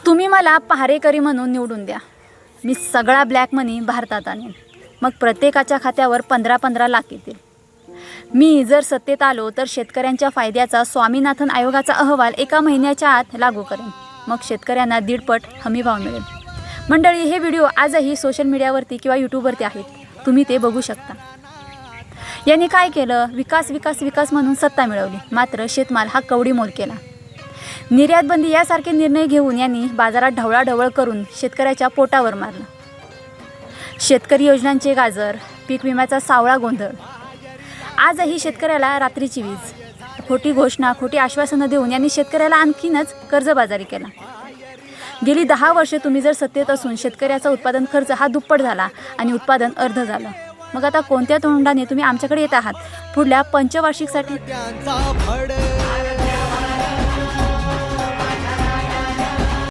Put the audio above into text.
तुम्ही मला पहारेकरी म्हणून निवडून द्या. मी सगळा ब्लॅक मनी भारतात आणेन. मग प्रत्येकाच्या खात्यावर 15-15 लाख येतील. मी जर सत्तेत आलो तर शेतकऱ्यांच्या फायद्याचा स्वामीनाथन आयोगाचा अहवाल 1 महिन्याच्या आत लागू करेन. मग शेतकऱ्यांना 1.5 हमीभाव मिळेल. मंडळी, हे व्हिडिओ आजही सोशल मीडियावरती किंवा यूट्यूबवरती आहेत. तुम्ही ते बघू शकता. यांनी काय केलं? विकास विकास विकास म्हणून सत्ता मिळवली, मात्र शेतमाल हा कवडीमोल केला. निर्यात बंदी यासारखे निर्णय घेऊन यांनी बाजारात ढवळाढवळ करून शेतकऱ्याच्या पोटावर मारलं. शेतकरी योजनांचे गाजर, पीक विम्याचा सावळा गोंधळ. आजही शेतकऱ्याला रात्रीची वीज. खोटी घोषणा, खोटी आश्वासनं देऊन यांनी शेतकऱ्याला आणखीनच कर्जबाजारी केला. गेली 10 वर्षे तुम्ही जर सत्तेत असून शेतकऱ्याचा उत्पादन खर्च हा दुप्पट झाला आणि उत्पादन अर्ध झालं. मग आता कोणत्या तोंडाने तुम्ही आमच्याकडे येत आहात पुढल्या पंचवार्षिकसाठी?